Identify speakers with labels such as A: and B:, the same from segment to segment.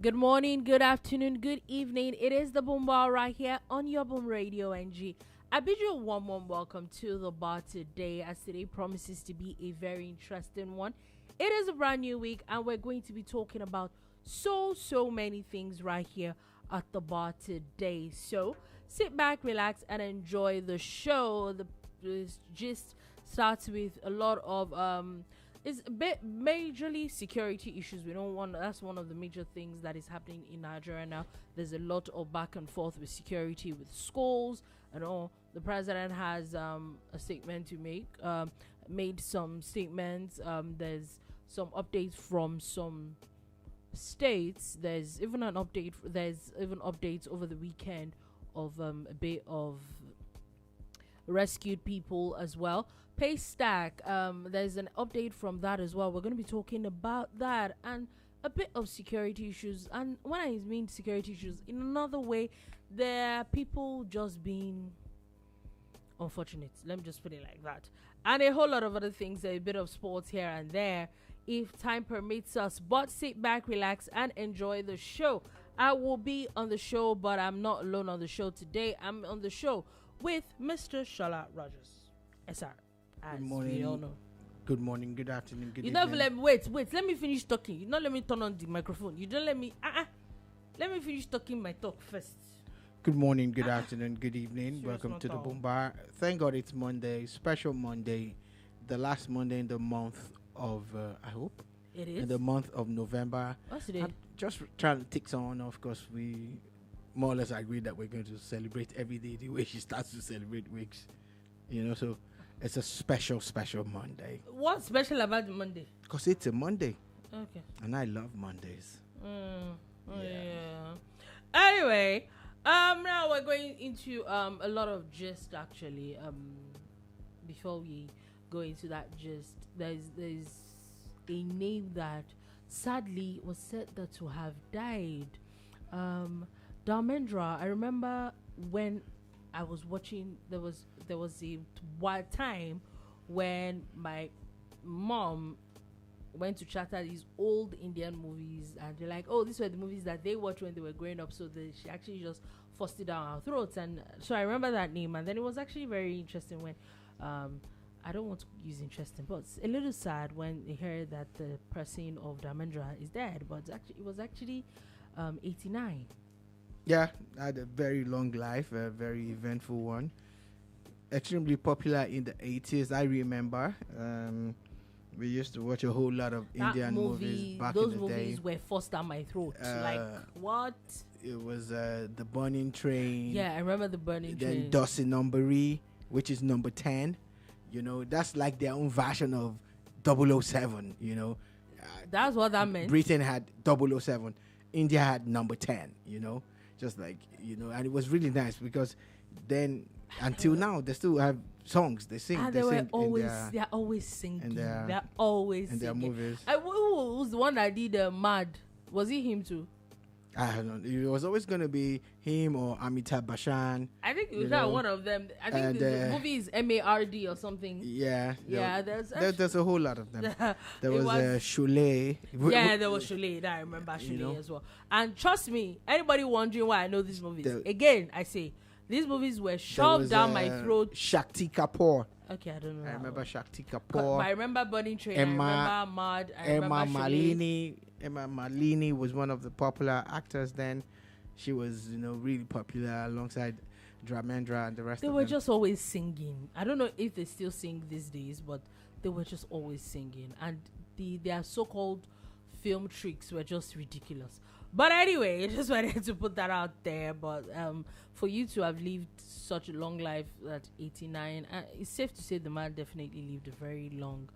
A: Good morning, good afternoon, good evening. It is the Boom Bar right here on your Boom Radio NG. I bid you a warm welcome to the bar today, as today promises to be a very interesting one. It is a brand new week, and we're going to be talking about so many things right here at the bar today. So sit back, relax, and enjoy the show. The gist starts with a lot of it's a bit majorly security issues. We don't want that's one of the major things that is happening in Nigeria now. There's a lot of back and forth with security with schools and all. The president has a statement to make, made some statements. There's some updates from some states. There's even updates over the weekend of a bit of rescued people as well. Paystack, there's an update from that as well. We're going to be talking about that and a bit of security issues. And when I mean security issues, in another way, there are people just being unfortunate. Let me just put it like that. And a whole lot of other things, a bit of sports here and there, if time permits us. But sit back, relax, and enjoy the show. I will be on the show, but I'm not alone on the show today. I'm on the show with Mr. Sola Rogers. SR.
B: Good morning. We all know. Good morning, good afternoon, good evening.
A: Never let me wait. Let me finish talking. You not let me turn on the microphone. You don't let me. Let me finish talking my talk first.
B: Good morning, good afternoon, good evening. Welcome to the Boom Bar. Thank God it's Monday, special Monday, the last Monday in the month of I hope
A: it is
B: in the month of November.
A: What's today?
B: I'm just trying to tick someone off because we more or less agreed that we're going to celebrate every day the way she starts to celebrate weeks. So. It's a special Monday.
A: What's special about the Monday?
B: Because it's a Monday.
A: Okay.
B: And I love Mondays.
A: Yeah. Anyway, now we're going into a lot of gist actually. Before we go into that gist, there's a name that sadly was said that to have died. Dharmendra. I remember when I was watching, there was a wild time when my mom went to charter these old Indian movies, and they're like, oh, these were the movies that they watched when they were growing up, so she actually just forced it down our throats. And so I remember that name, and then it was actually very interesting when I don't want to use interesting, but it's a little sad when they heard that the person of Dharmendra is dead, but it was actually 89.
B: Yeah, had a very long life, a very eventful one. Extremely popular in the 80s, I remember. We used to watch a whole lot of Indian movies back in the day.
A: Those movies were forced down my throat. Like, what?
B: It was The Burning Train.
A: Yeah, I remember The Burning Train.
B: Then Dossi Numberi, which is number 10. That's like their own version of 007,
A: That's what that meant.
B: Britain had 007. India had number 10, Just like, and it was really nice because then until now they still have songs they sing.
A: They're always singing. They're always
B: in their movies.
A: Who was the one that did Mad? Was it him too?
B: I don't know. It was always going to be him or Amitabh Bachchan.
A: I think it was that one of them. I think the movie is MARD or something.
B: Yeah.
A: There's
B: a whole lot of them. There was Cholet.
A: Yeah, there was Cholet. I remember Cholet as well. And trust me, anybody wondering why I know these movies, again, I say, these movies were shoved down my throat.
B: Shakti Kapoor.
A: Okay, I don't know.
B: I remember Shakti Kapoor.
A: But I remember Burning Train. I remember Mad.
B: Emma Malini. Emma Malini was one of the popular actors then. She was, really popular alongside Dharmendra and the rest of them.
A: They were just always singing. I don't know if they still sing these days, but they were just always singing. And their so-called film tricks were just ridiculous. But anyway, I just wanted to put that out there. But for you to have lived such a long life at 89, it's safe to say the man definitely lived a very long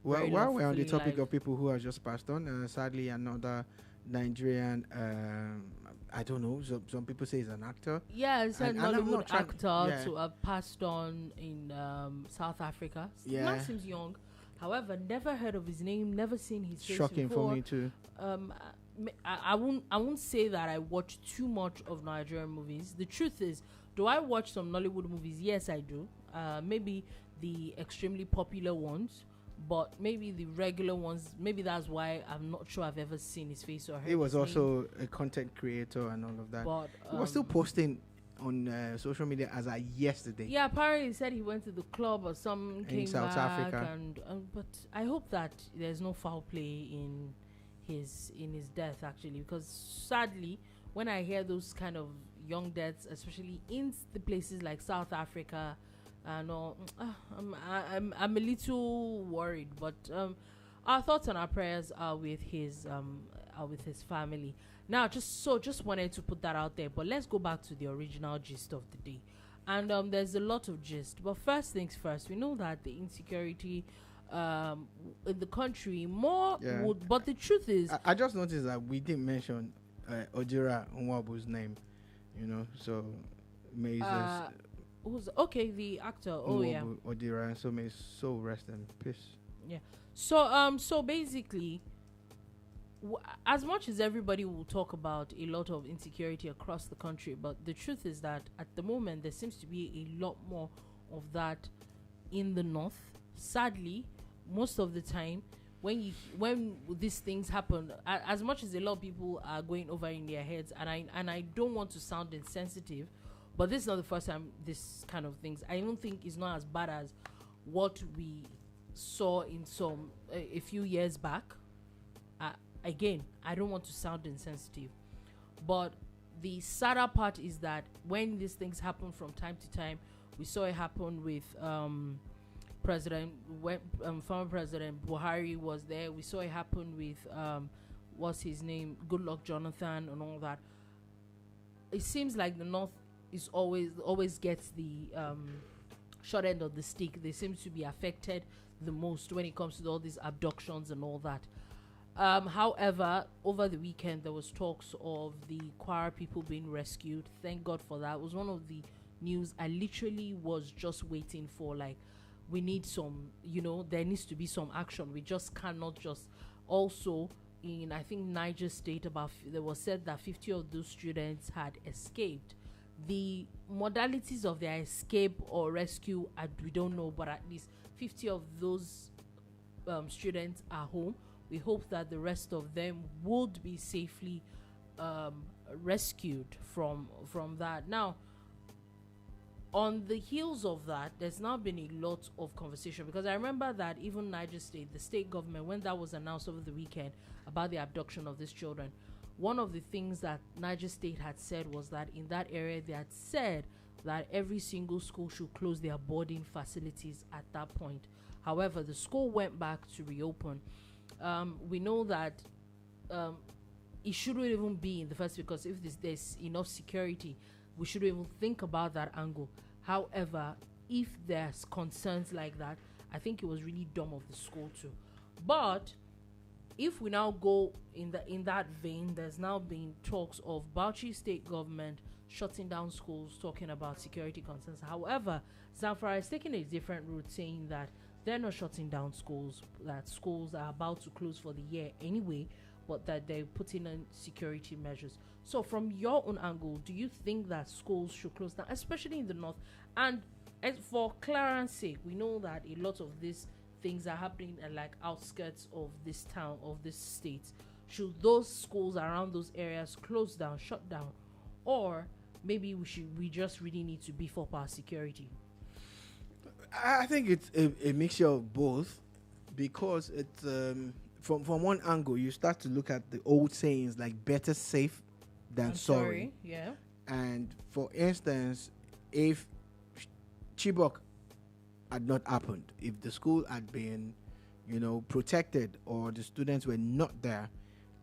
B: while we're on the topic of people who have just passed on, sadly another Nigerian, I don't know, some people say he's an actor.
A: Yeah, it's a Nollywood actor to have passed on in South Africa.
B: Yeah.
A: Man seems young. However, never heard of his name, never seen his face
B: Shocking
A: before.
B: for me too.
A: I won't say that I watch too much of Nigerian movies. The truth is, do I watch some Nollywood movies? Yes, I do. Maybe the extremely popular ones. but maybe the regular ones, maybe that's why I'm not sure I've ever seen his face or heard.
B: He was
A: his
B: also a content creator and all of that.
A: But
B: he was still posting on social media as of yesterday.
A: Yeah, apparently he said he went to the club or some came
B: South
A: back
B: Africa.
A: and but I hope that there's no foul play in his death, actually, because sadly when I hear those kind of young deaths, especially in the places like South Africa and all, I'm a little worried. But our thoughts and our prayers are with his family. Now, just wanted to put that out there, but let's go back to the original gist of the day. And there's a lot of gist, but first things first, we know that the insecurity in the country but the truth is,
B: I just noticed that we didn't mention Ojira Nwabu's name, so may
A: who's the actor?
B: Nwabu Odira, so may his soul rest in peace.
A: Yeah. So basically, as much as everybody will talk about a lot of insecurity across the country, but the truth is that at the moment there seems to be a lot more of that in the north. Sadly, most of the time when these things happen, as much as a lot of people are going over in their heads, and I don't want to sound insensitive, but this is not the first time this kind of things. I don't think it's not as bad as what we saw in a few years back. Again, I don't want to sound insensitive, but the sadder part is that when these things happen from time to time, we saw it happen with former President Buhari was there. We saw it happen with what's his name, Goodluck Jonathan, and all that. It seems like the North is always gets the short end of the stick. They seem to be affected the most when it comes to all these abductions and all that. However, over the weekend there was talks of the Kwara people being rescued. Thank God for that. It was one of the news I literally was just waiting for. Like, we need some, there needs to be some action. We just cannot just. Also, in I think Niger State, there was said that 50 of those students had escaped. The modalities of their escape or rescue, we don't know, but at least 50 of those students are home. We hope that the rest of them would be safely rescued from that. Now, on the heels of that, there's now been a lot of conversation, because I remember that even Niger State, the state government, when that was announced over the weekend about the abduction of these children, one of the things that Niger State had said was that in that area they had said that every single school should close their boarding facilities at that point. However, the school went back to reopen. We know that it shouldn't even be in the first, because if there's enough security, we shouldn't even think about that angle. However, if there's concerns like that, I think it was really dumb of the school too. But if we now go in that vein, there's now been talks of Bauchi state government shutting down schools, talking about security concerns. However, Zamfara is taking a different route, saying that they're not shutting down schools, that schools are about to close for the year anyway, but that they're putting in security measures. So from your own angle, do you think that schools should close down, especially in the north? And as for Clarence sake, we know that a lot of these things are happening at like outskirts of this town, of this state. Should those schools around those areas close down, shut down? Or maybe we just really need to beef up our security?
B: I think it's a mixture of both, because it's from one angle you start to look at the old sayings like better safe than sorry.
A: Yeah.
B: And for instance, if Chibok had not happened, if the school had been, protected, or the students were not there,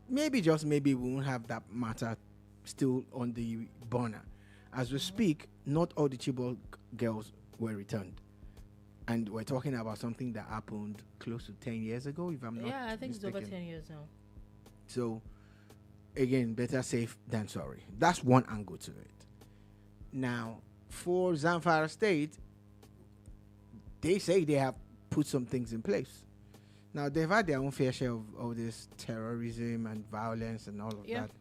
B: maybe we won't have that matter still on the burner. As we speak, not all the Chibok girls were returned. And we're talking about something that happened close to 10 years ago, if I'm not mistaken.
A: Yeah, I think it's over 10 years now.
B: So, again, better safe than sorry. That's one angle to it. Now, for Zamfara State, they say they have put some things in place. Now, they've had their own fair share of all this terrorism and violence and all of that.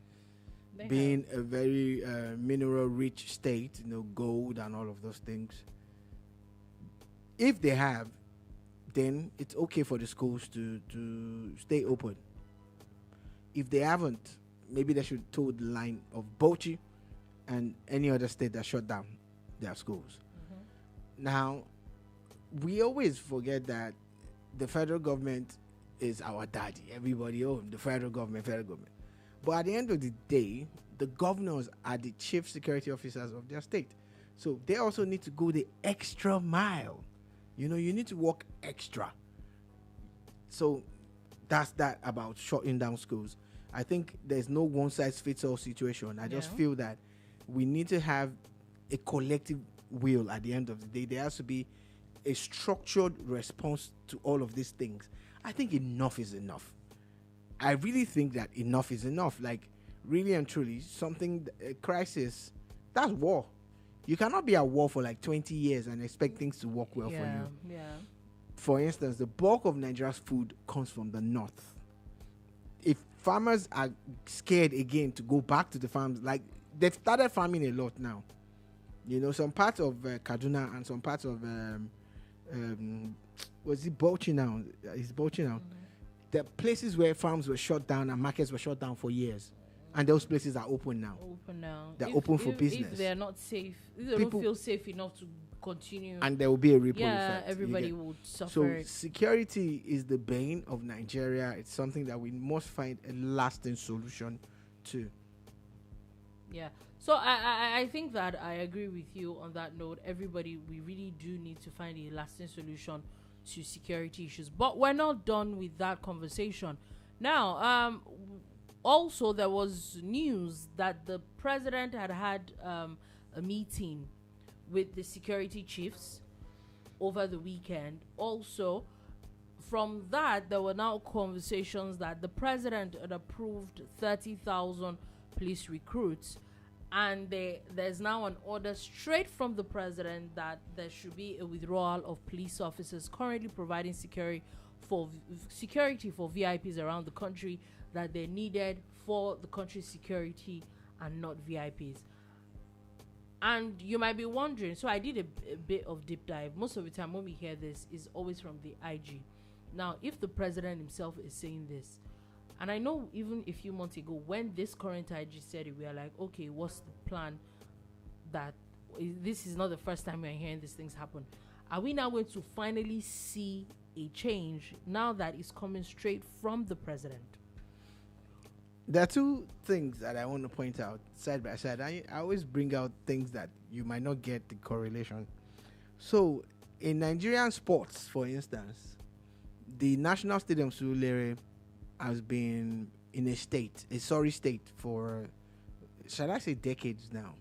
B: Being a very mineral-rich state, gold and all of those things. If they have, then it's okay for the schools to stay open. If they haven't, maybe they should toe the line of Bauchi and any other state that shut down their schools. Now, we always forget that the federal government is our daddy. Everybody, the federal government. But at the end of the day, the governors are the chief security officers of their state. So they also need to go the extra mile. You need to walk extra. So that's that about shutting down schools. I think there's no one-size-fits-all situation. I just feel that we need to have a collective will at the end of the day. There has to be a structured response to all of these things. I think enough is enough. I really think that enough is enough. Like, really and truly, a crisis, that's war. You cannot be at war for like 20 years and expect things to work well for you.
A: Yeah.
B: For instance, the bulk of Nigeria's food comes from the north. If farmers are scared again to go back to the farms, like they've started farming a lot now. Some parts of Kaduna and some parts of was it Bauchi now? It's Bauchi now. The places where farms were shut down and markets were shut down for years, and those places are open now. They're open for business.
A: If they're not safe, if they don't feel safe enough to continue,
B: and there will be a ripple effect.
A: Everybody would suffer.
B: So security is the bane of Nigeria. It's something that we must find a lasting solution to.
A: Yeah. So I think that I agree with you on that note. Everybody, we really do need to find a lasting solution to security issues. But we're not done with that conversation. Now, also there was news that the president had a meeting with the security chiefs over the weekend. Also, from that, there were now conversations that the president had approved 30,000 police recruits. And there's now an order straight from the president that there should be a withdrawal of police officers currently providing security for VIPs around the country, that they're needed for the country's security and not VIPs. And you might be wondering, so I did a bit of deep dive. Most of the time when we hear this is always from the IG. Now, if the president himself is saying this, and I know even a few months ago when this current IG said it, we are like, okay, what's the plan? This is not the first time we're hearing these things happen. Are we now going to finally see a change now that it's coming straight from the president?
B: There are two things that I want to point out side by side. I always bring out things that you might not get the correlation. So in Nigerian sports, for instance, the National Stadium Surulere has been in a sorry state for, shall I say, decades now.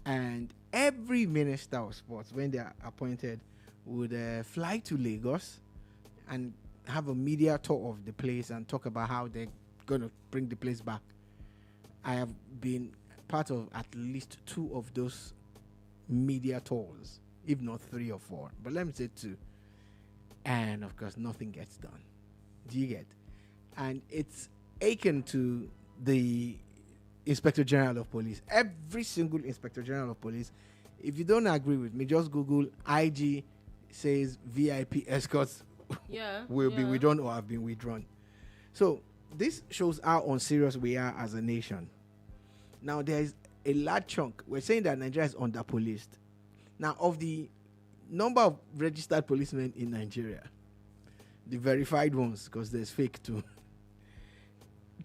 B: And every minister of sports, when they are appointed, would fly to Lagos and have a media tour of the place and talk about how they're going to bring the place back. I have been part of at least 2 of those media tours, if not 3 or 4. But let me say 2. And, of course, nothing gets done. Do you get? And it's akin to the Inspector General of Police. Every single Inspector General of Police, if you don't agree with me, just Google IG says VIP escorts will be withdrawn or have been withdrawn. So this shows how unserious we are as a nation. Now there is a large chunk. We're saying that Nigeria is under-policed. Now, of the number of registered policemen in Nigeria, the verified ones, because there's fake too,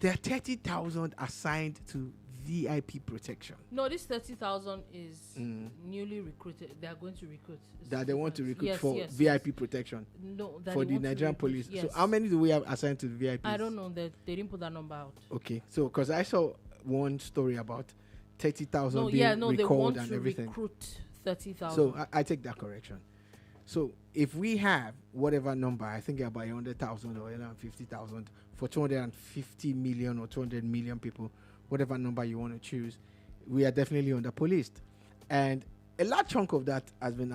B: there are 30,000 assigned to VIP protection.
A: No, this 30,000 is newly recruited. They are going to recruit.
B: That they want to recruit for VIP protection.
A: No,
B: for the Nigerian police.
A: Yes.
B: So how many do we have assigned to the VIPs?
A: I don't know. They didn't put that number out.
B: Okay, so because I saw one story about 30,000 being recalled and everything.
A: They want to recruit 30,000.
B: So I take that correction. So if we have whatever number, I think about 100,000 or 150,000 for 250 million or 200 million people, whatever number you want to choose, we are definitely under-policed. And a large chunk of that has been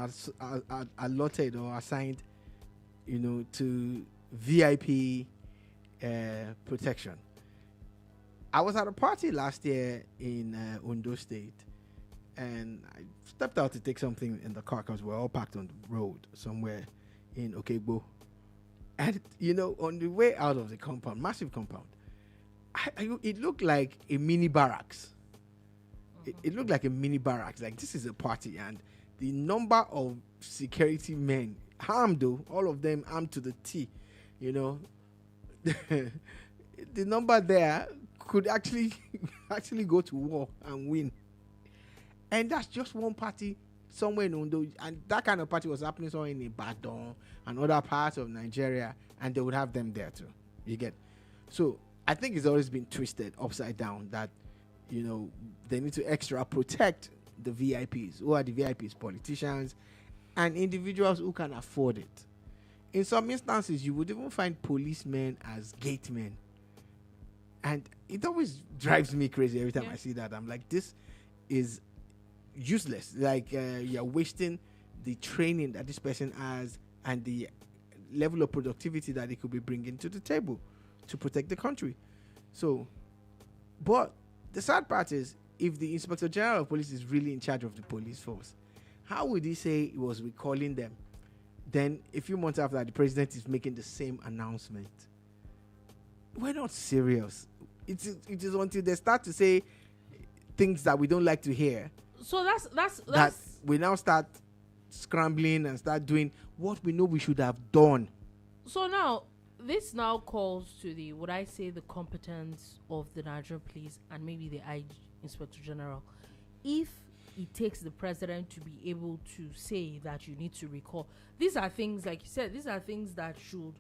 B: allotted or assigned, to VIP protection. I was at a party last year in Ondo State, and I stepped out to take something in the car because we're all parked on the road somewhere in Okegbo. And, on the way out of the compound, massive compound, it looked like a mini barracks. It looked like a mini barracks. Like, this is a party. And the number of security men, armed though, all of them armed to the T, the number there could actually go to war and win. And that's just one party somewhere in Ondo. And that kind of party was happening somewhere in Ibadan and other parts of Nigeria. And they would have them there too. You get? So I think it's always been twisted upside down that, they need to extra protect the VIPs. Who are the VIPs? Politicians and individuals who can afford it. In some instances, you would even find policemen as gatemen. And it always drives me crazy every time I see that. I'm like, this is useless. Like, you're wasting the training that this person has and the level of productivity that he could be bringing to the table to protect the country. So, but the sad part is, if the Inspector General of Police is really in charge of the police force, how would he say he was recalling them? Then, a few months after that, the president is making the same announcement. We're not serious. It is until they start to say things that we don't like to hear.
A: So that's
B: that we now start scrambling and start doing what we know we should have done.
A: So now, this now calls to the competence of the Nigerian police and maybe the IG Inspector General. If it takes the president to be able to say that you need to recall, these are things, like you said, these are things that should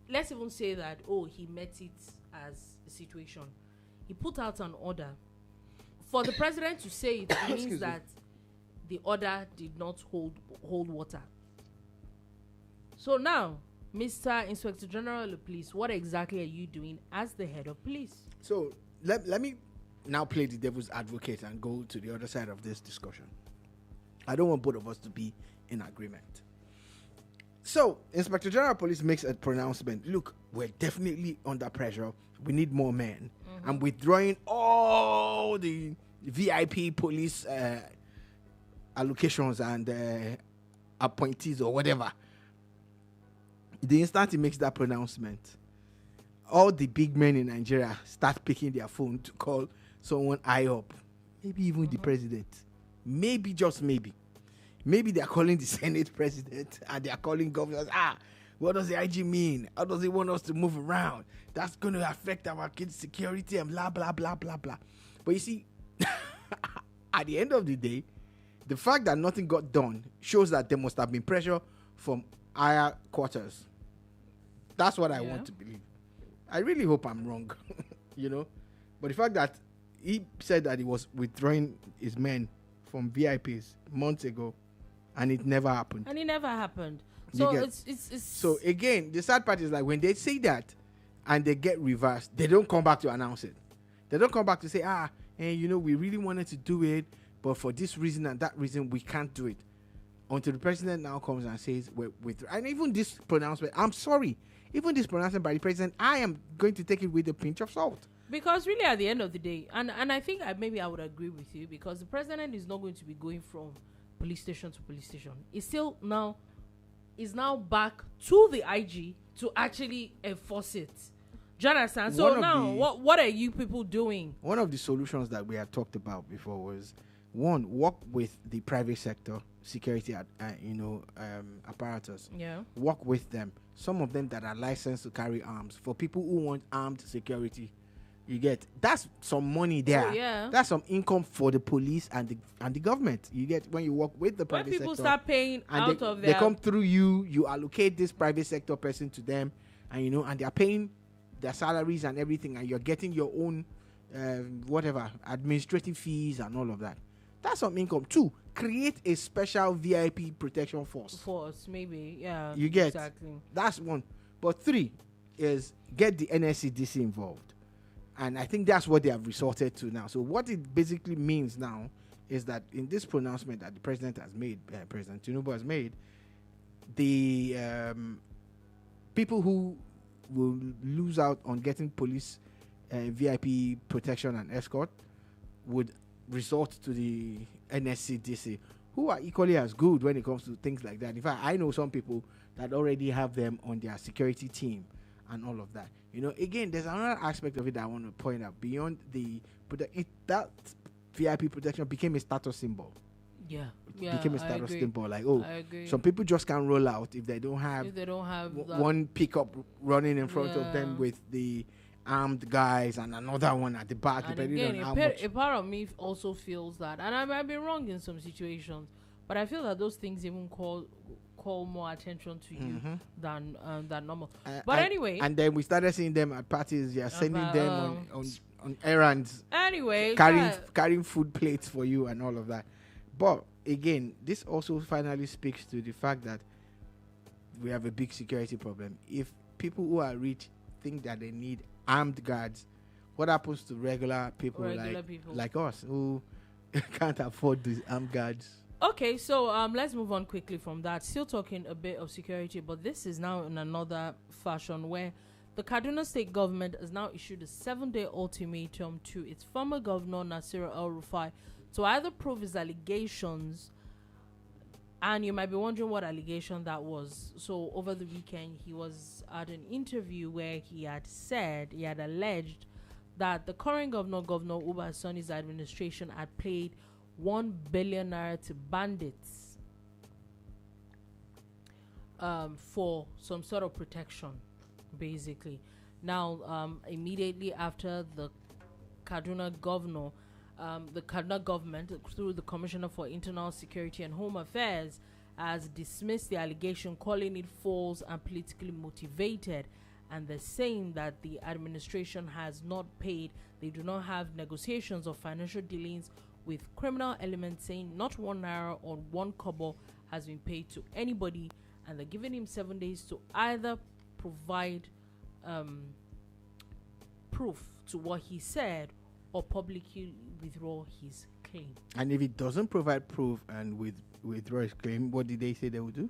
A: let's even say that, he met it as a situation. He put out an order. For the president to say it, it means that the order did not hold water. So now, Mr. Inspector General of Police, what exactly are you doing as the head of police? So
B: let me now play the devil's advocate and go to the other side of this discussion. I don't want both of us to be in agreement. So, Inspector General of Police makes a pronouncement. Look, we're definitely under pressure. We need more men. Mm-hmm. I'm withdrawing all the VIP police allocations and appointees or whatever. The instant he makes that pronouncement, all the big men in Nigeria start picking their phone to call someone high up. Maybe even the president. Maybe, just maybe. Maybe they are calling the Senate president and they are calling governors. What does the IG mean? How does he want us to move around? That's going to affect our kids' security and blah, blah, blah, blah, blah. But you see, at the end of the day, the fact that nothing got done shows that there must have been pressure from higher quarters. That's what I want to believe. I really hope I'm wrong, But the fact that he said that he was withdrawing his men from VIPs months ago, and it never happened.
A: So it's
B: So again, the sad part is like when they say that and they get reversed, they don't come back to announce it. They don't come back to say, we really wanted to do it, but for this reason and that reason, we can't do it. Until the president now comes and says, and even this pronouncement, I'm sorry, even this pronouncement by the president, I am going to take it with a pinch of salt.
A: Because really at the end of the day, and I think maybe I would agree with you, because the president is not going to be going from police station to police station. It's still now back to the IG to actually enforce it. Do you understand? So now, what are you people doing?
B: One of the solutions that we had talked about before was, one, work with the private sector security apparatus. Work with them. Some of them that are licensed to carry arms. For people who want armed security, you get, that's some money there. That's some income for the police and the government. You get, when you work with the private sector.
A: When people start paying out of their...
B: They come through you allocate this private sector person to them, and and they are paying their salaries and everything, and you're getting your own administrative fees and all of that. That's some income. 2, create a special VIP protection force. You get,
A: exactly.
B: That's 1. But 3 is get the NDDC involved. And I think that's what they have resorted to now. So what it basically means now is that in this pronouncement that the president has made, President Tinubu has made, the people who will lose out on getting police VIP protection and escort would resort to the NDDC, who are equally as good when it comes to things like that. In fact, I know some people that already have them on their security team and all of that. Again, there's another aspect of it that I want to point out. Beyond that VIP protection became a status symbol.
A: Yeah.
B: Became a status symbol. Like, some people just can't roll out if they don't have one pickup running in front of them with the armed guys and another one at the back.
A: And again, a part of me also feels that, and I might be wrong in some situations, but I feel that those things even call more attention to you than normal. But anyway,
B: and then we started seeing them at parties. Yeah, sending them on errands.
A: Anyway,
B: carrying food plates for you and all of that. But again, this also finally speaks to the fact that we have a big security problem. If people who are rich think that they need armed guards, what happens to regular people like us who can't afford these armed guards?
A: Okay, so let's move on quickly from that. Still talking a bit of security, but this is now in another fashion where the Kaduna state government has now issued a 7-day ultimatum to its former governor, Nasir El-Rufai, to either prove his allegations, and you might be wondering what allegation that was. So over the weekend, he was at an interview where he had alleged that the current governor, Governor Uba Sani's administration had paid 1 billion naira to bandits for some sort of protection, basically. Now, immediately after the Kaduna government, through the Commissioner for Internal Security and Home Affairs, has dismissed the allegation, calling it false and politically motivated. And they're saying that the administration has not paid. They do not have negotiations or financial dealings with criminal elements, saying not 1 naira or 1 kobo has been paid to anybody, and they're giving him 7 days to either provide proof to what he said or publicly withdraw his claim.
B: And if he doesn't provide proof and withdraw his claim, what did they say they would do?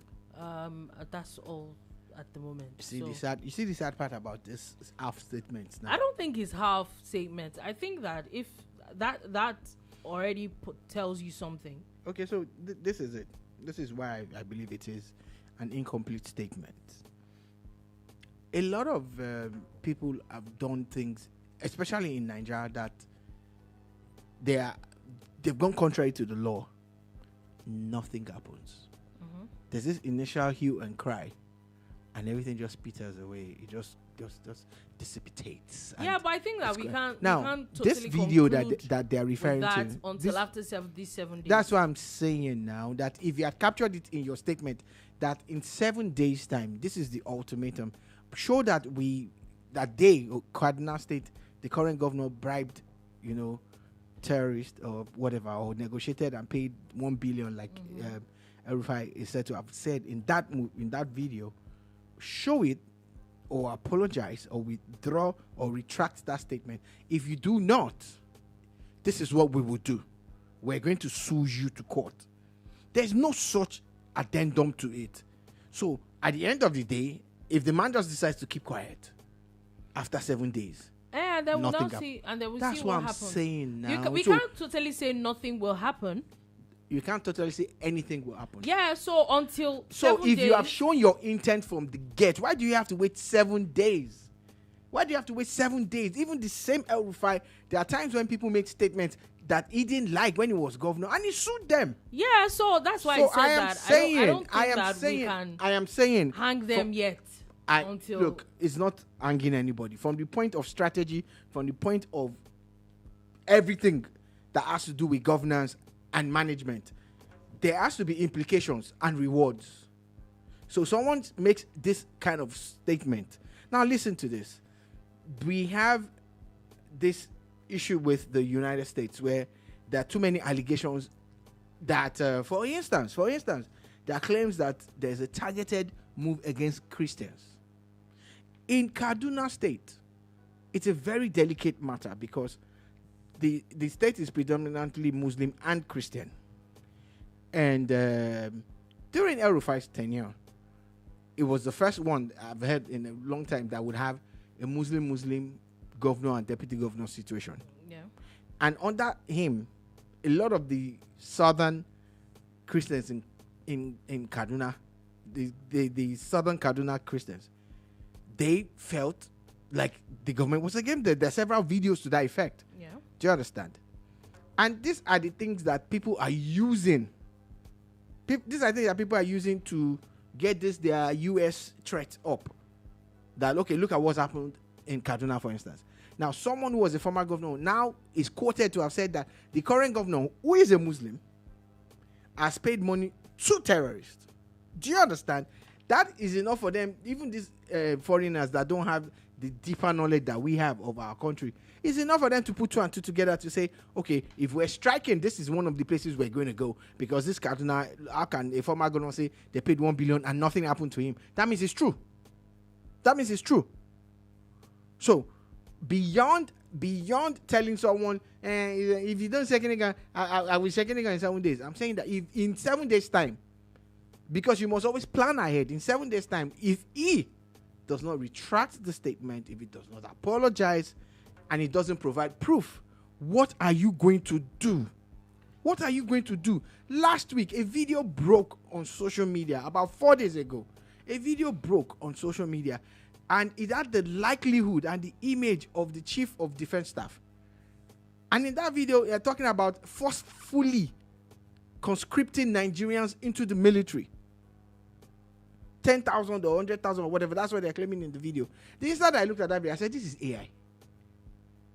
A: That's all at the moment.
B: You see the sad part about this half statements now?
A: I don't think it's half statements. I think that if that already tells you something.
B: Okay, so this is it. This is why I believe it is an incomplete statement. A lot of people have done things, especially in Nigeria, that they've gone contrary to the law. Nothing happens. There's this initial hue and cry, and everything just peters away. It just dissipates.
A: Yeah, but I think that we can't totally
B: this video that they're referring to
A: until after these 7 days.
B: That's what I'm saying now. That if you had captured it in your statement, that in 7 days' time, this is the ultimatum. Show that Kaduna State, the current governor, bribed, terrorists or whatever, or negotiated and paid 1 billion, like El-Rufai is said to have said in that video. Show it, or apologize, or withdraw, or retract that statement. If you do not, this is what we will do. We're going to sue you to court. There's no such addendum to it. So at the end of the day, if the man just decides to keep quiet after 7 days,
A: and then we'll see what happens.
B: That's what I'm saying now.
A: We can't totally say nothing will happen.
B: You can't totally say anything will happen.
A: Yeah, so until 7 days.
B: So if you have shown your intent from the get, why do you have to wait 7 days? Why do you have to wait 7 days? Even the same El-Rufai, there are times when people make statements that he didn't like when he was governor, and he sued them.
A: Yeah, so that's why I don't think
B: I am saying
A: hang them yet.
B: Look, it's not hanging anybody. From the point of strategy, from the point of everything that has to do with governance and management, there has to be implications and rewards. So someone makes this kind of statement. Now listen to this. We have this issue with the United States where there are too many allegations that, for instance, there are claims that there's a targeted move against Christians. In Kaduna State, it's a very delicate matter because the state is predominantly Muslim and Christian. And during El-Rufai's tenure, it was the first one I've heard in a long time that would have a Muslim governor and deputy governor situation.
A: Yeah.
B: And under him, a lot of the southern Christians in Kaduna, the Southern Kaduna Christians, they felt like the government was against them. There are several videos to that effect.
A: Yeah.
B: Do you understand? And these are the things that people are using. These are things that people are using to get their U.S. threat up. That, okay, look at what's happened in Kaduna, for instance. Now, someone who was a former governor now is quoted to have said that the current governor, who is a Muslim, has paid money to terrorists. Do you understand? That is enough for them. Even these foreigners that don't have the deeper knowledge that we have of our country, it's enough for them to put two and two together to say, okay, if we're striking, this is one of the places we're going to go. Because this Kaduna, how can a former governor say they paid 1 billion and nothing happened to him? That means it's true. That means it's true. So, beyond telling someone, if you don't second again, I will second again in 7 days. I'm saying that if in 7 days' time, because you must always plan ahead, in 7 days' time, if he does not retract the statement, if he does not apologize, and he doesn't provide proof, what are you going to do? What are you going to do? Last week, a video broke on social media about 4 days ago. A video broke on social media, and it had the likelihood and the image of the chief of defense staff. And in that video, they're talking about forcefully conscripting Nigerians into the military. 10,000 or 100,000 or whatever. That's what they're claiming in the video. The instant I looked at that video, I said, this is AI.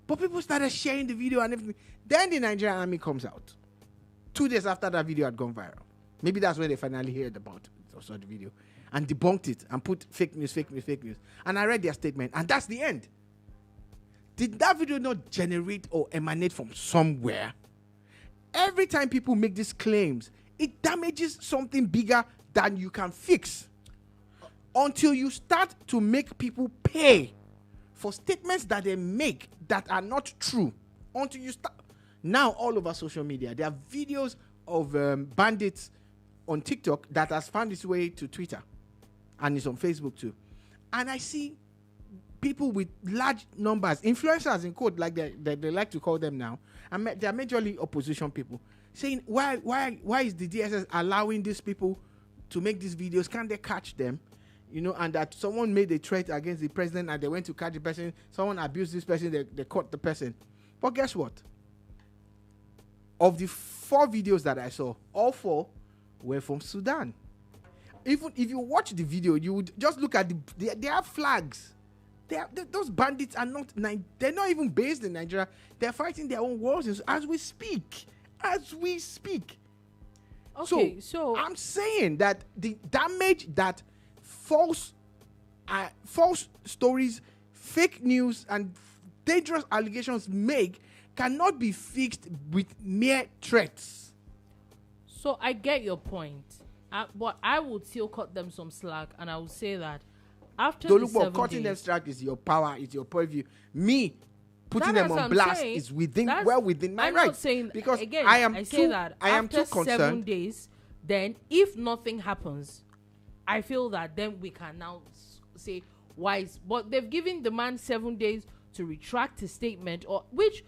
B: But people started sharing the video and everything. Then the Nigerian army comes out. 2 days after that video had gone viral. Maybe that's when they finally heard about it, or saw the video, and debunked it and put fake news. And I read their statement, and that's the end. Did that video not generate or emanate from somewhere? Every time people make these claims, it damages something bigger than you can fix. Until you start to make people pay for statements that they make that are not true. Until you start. Now, all over social media, there are videos of bandits on TikTok that has found its way to Twitter. And it's on Facebook too. And I see people with large numbers, influencers in quote, like they like to call them now, and they're majorly opposition people, saying, why is the DSS allowing these people to make these videos? Can't they catch them? You know, and that someone made a threat against the president and they went to catch the person. Someone abused this person, they caught the person. But guess what? Of the 4 videos that I saw, all 4 were from Sudan. Even if you watch the video, you would just look at they have flags. Those bandits are not, they're not even based in Nigeria. They're fighting their own wars as we speak.
A: Okay, so
B: I'm saying that the damage that false stories, fake news, and dangerous allegations make cannot be fixed with mere threats.
A: So I get your point, but I would still cut them some slack, and I would say that after
B: Dolupo,
A: the 7
B: cutting them
A: days,
B: slack is your power, is your purview. Me putting them on blast is within my
A: I'm
B: right.
A: not saying,
B: because
A: again,
B: I am
A: after
B: too concerned.
A: 7 days, then if nothing happens, I feel that then we can now say why. But they've given the man 7 days to retract his statement, or which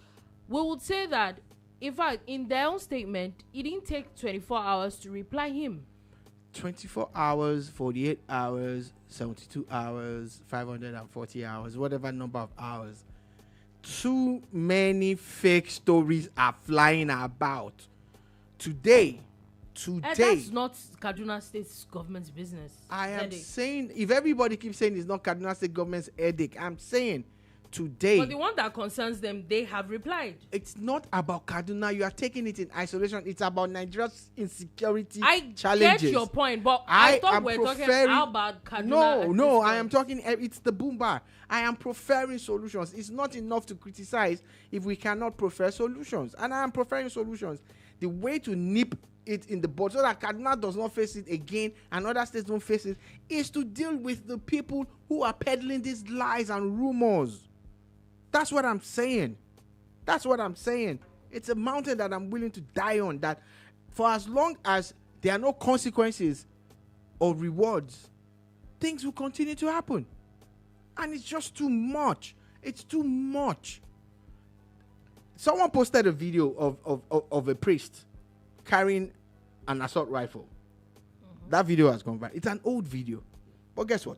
A: we would say that, in fact, in their own statement, it didn't take 24 hours to reply him.
B: 24 hours, 48 hours, 72 hours, 540 hours, whatever number of hours. Too many fake stories are flying about. Today,
A: that's not Kaduna State government's business.
B: I am saying, if everybody keeps saying it's not Kaduna State government's headache, I'm saying today.
A: But the one that concerns them, they have replied.
B: It's not about Kaduna. You are taking it in isolation. It's about Nigeria's insecurity challenges.
A: I get your point, but I thought we were talking about Kaduna.
B: No, I am talking, it's the boom bar. I am preferring solutions. It's not enough to criticize if we cannot prefer solutions. And I am preferring solutions. The way to nip it in the bud so that Kaduna does not face it again and other states don't face it is to deal with the people who are peddling these lies and rumors. That's what I'm saying. It's a mountain that I'm willing to die on, that for as long as there are no consequences or rewards, things will continue to happen. And it's just too much. It's too much. Someone posted a video of a priest carrying an assault rifle. That video has gone viral. It's an old video. But guess what?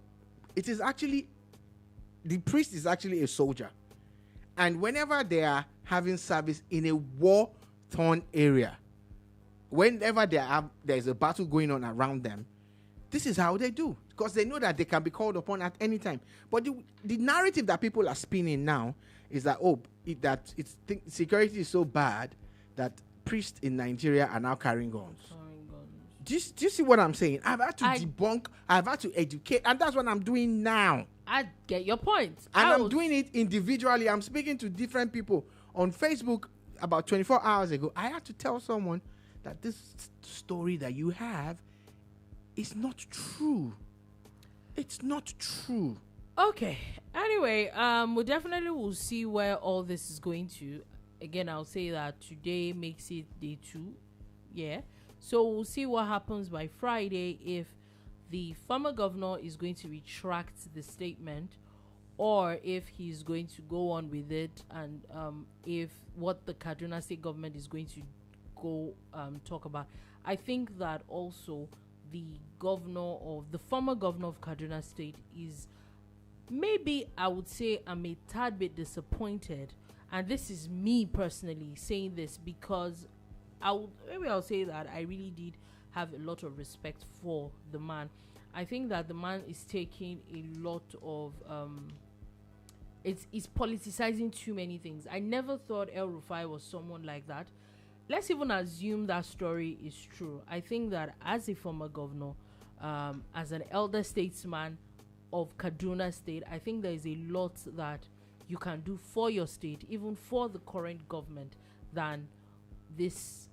B: It is actually, the priest is actually a soldier. And whenever they are having service in a war-torn area, whenever there's a battle going on around them, this is how they do. Because they know that they can be called upon at any time. But the narrative that people are spinning now is that, security is so bad that priests in Nigeria are now carrying guns. Do you see what I'm saying? I've had to debunk, I've had to educate, and that's what I'm doing now.
A: I get your point.
B: And I'm doing it individually. I'm speaking to different people. On Facebook, about 24 hours ago, I had to tell someone that this story that you have is not true. It's not true.
A: Okay. Anyway, we definitely will see where all this is going to. Again, I'll say that today makes it day 2. Yeah. So we'll see what happens by Friday, if the former governor is going to retract the statement or if he's going to go on with it, and if what the Kaduna State government is going to go talk about. I think that also the former governor of Kaduna State is, maybe I would say I'm a tad bit disappointed, and this is me personally saying this, because I'll say that I really did have a lot of respect for the man. I think that the man is taking a lot of it's politicizing too many things. I never thought El-Rufai was someone like that. Let's even assume that story is true. I think that as a former governor, as an elder statesman of Kaduna State, I think there is a lot that you can do for your state, even for the current government, than this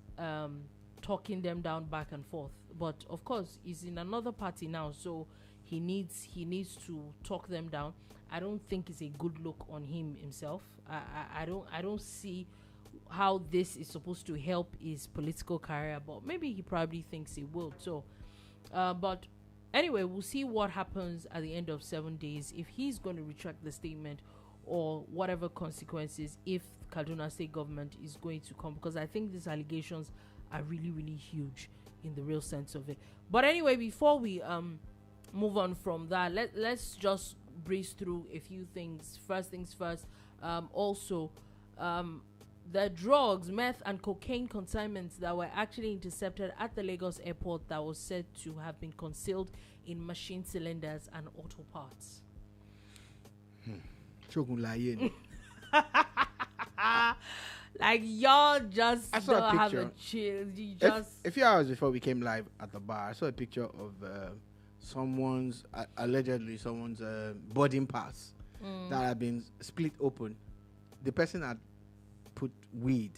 A: talking them down back and forth. But of course, he's in another party now, so he needs to talk them down. I don't think it's a good look on him himself. I don't see how this is supposed to help his political career, but maybe he probably thinks it will. So, but anyway, we'll see what happens at the end of 7 days, if he's going to retract the statement or whatever consequences, if Kaduna State government is going to come, because I think these allegations are really, really huge in the real sense of it. But anyway, before we move on from that, let's just breeze through a few things. First things first, also the drugs, meth and cocaine consignments that were actually intercepted at the Lagos airport that was said to have been concealed in machine cylinders and auto parts. Like, y'all just don't have a chill. You just
B: a few hours before we came live at the bar, I saw a picture of allegedly someone's boarding pass that had been split open. The person had put weed,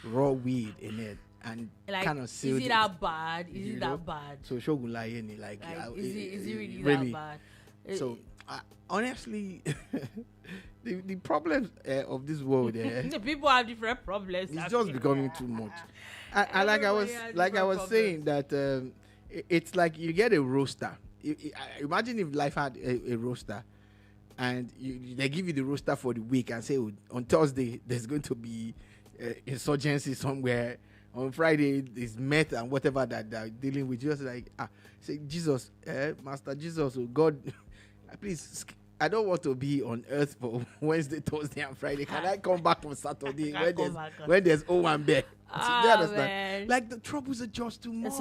B: raw weed in it, and like, kind of sealed it.
A: Is it that bad? Is it that bad?
B: So Shogun Layeni,
A: is it really that bad?
B: So honestly, the problems of this world,
A: people have different problems.
B: It's just becoming too much. And like I was saying that it's like you get a roster. Imagine if life had a roster, and they give you the roster for the week and say, on Thursday there's going to be insurgency somewhere. On Friday there's meth and whatever that they're dealing with. Just like say, Jesus, Master Jesus, God, please, I don't want to be on earth for Wednesday, Thursday, and Friday. Can I come back on Saturday when there's O1 bear? Do you understand? Man. Like, the troubles are just too much.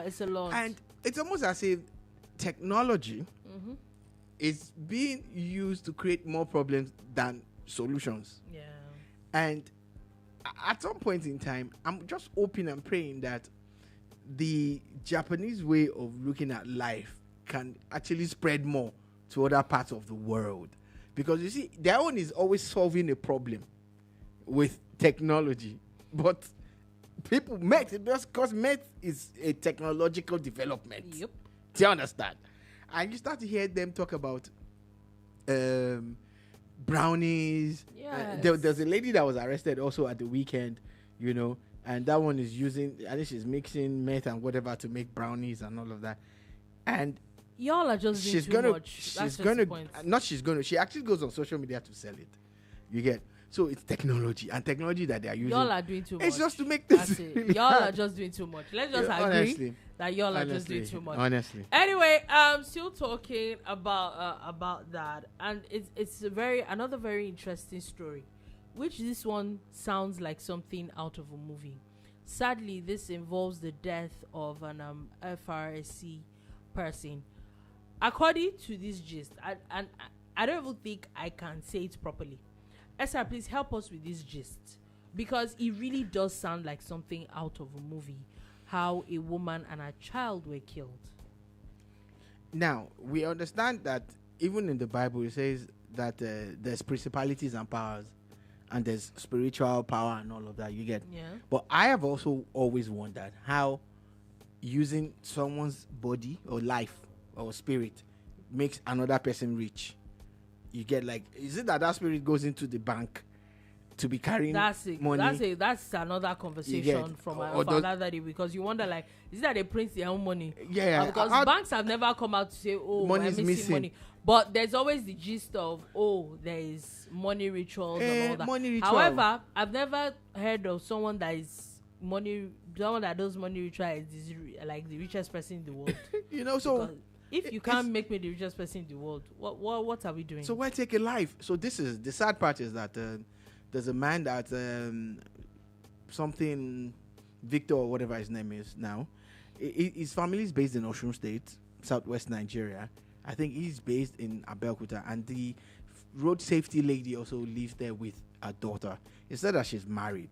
A: It's a lot.
B: And it's almost as if technology is being used to create more problems than solutions.
A: Yeah.
B: And at some point in time, I'm just hoping and praying that the Japanese way of looking at life can actually spread more to other parts of the world. Because you see, their own is always solving a problem with technology. But people, because meth is a technological development.
A: Yep.
B: Do you understand? And you start to hear them talk about brownies.
A: Yes.
B: There's a lady that was arrested also at the weekend, and that one is using, I think she's mixing meth and whatever to make brownies and all of that. And
A: y'all are just doing too much.
B: She actually goes on social media to sell it. You get? So it's technology, and technology that they are using.
A: Y'all are doing too much.
B: It's just to make this.
A: That's it. Y'all are just doing too much. Let's just agree that y'all are just doing too much.
B: Honestly.
A: Anyway, still talking about that, and it's another very interesting story, which this one sounds like something out of a movie. Sadly, this involves the death of an FRSC person. According to this gist, I don't even think I can say it properly. Ezra, please help us with this gist, because it really does sound like something out of a movie, how a woman and a child were killed.
B: Now, we understand that even in the Bible it says that there's principalities and powers, and there's spiritual power and all of that, you get.
A: Yeah.
B: But I have also always wondered how using someone's body or life or spirit makes another person rich. You get, like, is it that spirit goes into the bank to be carrying money?
A: That's another conversation from another day, because you wonder, like, is it that they print their own money?
B: Yeah.
A: Because banks have never come out to say, oh,
B: money
A: I'm
B: is missing
A: money. But there's always the gist of, oh, there is money rituals and all that.
B: Money ritual.
A: However, I've never heard of someone that does money ritual is like the richest person in the world.
B: So
A: because if you can't make me the richest person in the world, what are we doing?
B: So why take a life? So this is the sad part, is that there's a man that something Victor or whatever his name is now. His family is based in Osun State, southwest Nigeria. I think he's based in Abeokuta, and the road safety lady also lives there with her daughter. It's not that she's married,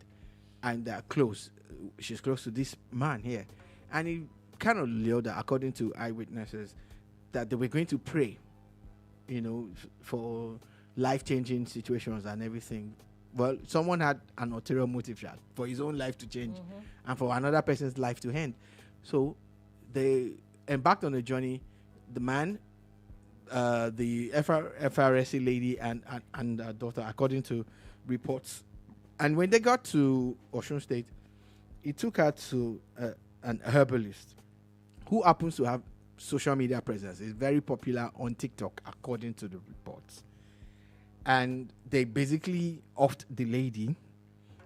B: and they're close. She's close to this man here, and he kind of lured her, according to eyewitnesses, that they were going to pray, for life-changing situations and everything. Well, someone had an ulterior motive for his own life to change, and for another person's life to end. So they embarked on a journey. The man, the FRSC lady, and her daughter, according to reports. And when they got to Osun State, he took her to an herbalist who happens to have social media presence. Is very popular on TikTok, according to the reports. And they basically offed the lady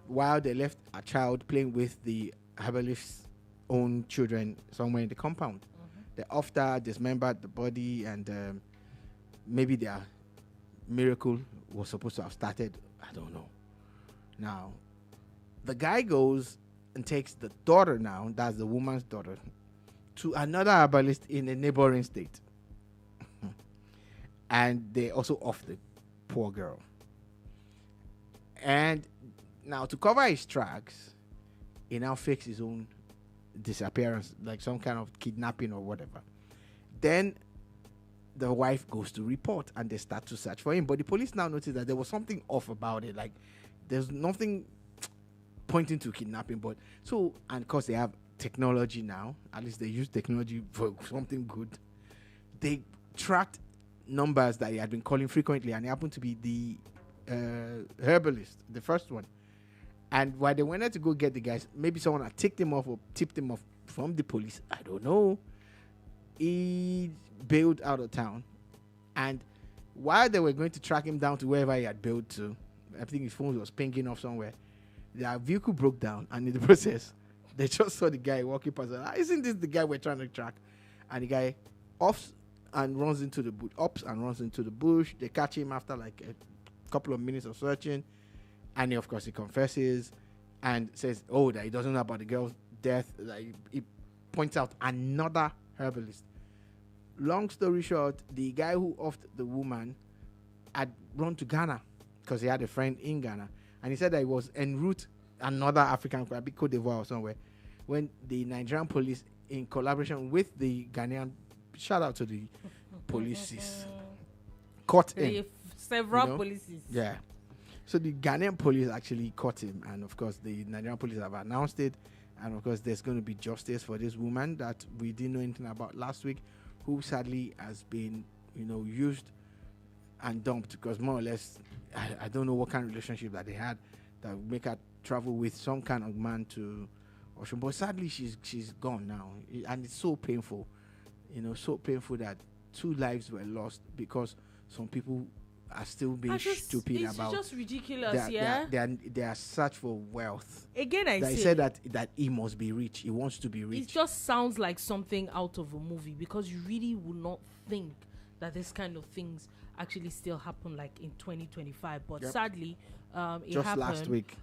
B: while they left a child playing with the herbalist's own children somewhere in the compound. They offed her, dismembered the body, and maybe their miracle was supposed to have started. I don't know. Now, the guy goes and takes the daughter now, that's the woman's daughter, to another herbalist in a neighboring state. And they also off the poor girl. And now, to cover his tracks, he now fakes his own disappearance, like some kind of kidnapping or whatever. Then the wife goes to report, and they start to search for him. But the police now notice that there was something off about it. Like, there's nothing pointing to kidnapping. But so, and of course, they have technology now. At least they use technology for something good. They tracked numbers that he had been calling frequently, and it happened to be the herbalist, the first one. And while they wanted to go get the guys, maybe someone had tipped him off or tipped him off from the police. I don't know. He bailed out of town. And while they were going to track him down to wherever he had bailed to, I think his phone was pinging off somewhere, their vehicle broke down. And in the process, they just saw the guy walking past. Isn't this the guy we're trying to track? And the guy offs and runs into the bush. They catch him after like a couple of minutes of searching. And he, of course, he confesses and says, that he doesn't know about the girl's death. Like, he points out another herbalist. Long story short, the guy who offed the woman had run to Ghana because he had a friend in Ghana. And he said that he was en route another African country, Cote d'Ivoire or somewhere, when the Nigerian police, in collaboration with the Ghanaian, shout out to the police, caught him.
A: Several policies.
B: Yeah. So the Ghanaian police actually caught him, and of course the Nigerian police have announced it, and of course there's going to be justice for this woman that we didn't know anything about last week, who sadly has been, used and dumped because more or less, I don't know what kind of relationship that they had that would make her travel with some kind of man to Osun, but sadly she's gone now, and it's so painful, so painful that 2 lives were lost because some people are still being stupid about.
A: It's just ridiculous, yeah.
B: They are search for wealth.
A: Again, I
B: say that he must be rich. He wants to be rich.
A: It just sounds like something out of a movie, because you really would not think that this kind of things actually still happen like in 2025. But sadly, it
B: just
A: happened
B: last week.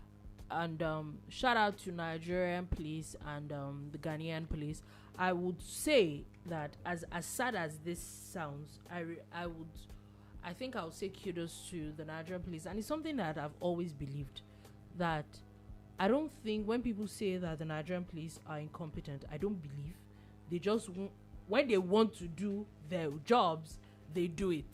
A: And shout out to Nigerian police and the Ghanaian police. I would say that as sad as this sounds, I think I would say kudos to the Nigerian police. And it's something that I've always believed, that I don't think when people say that the Nigerian police are incompetent, I don't believe. They just when they want to do their jobs, they do it.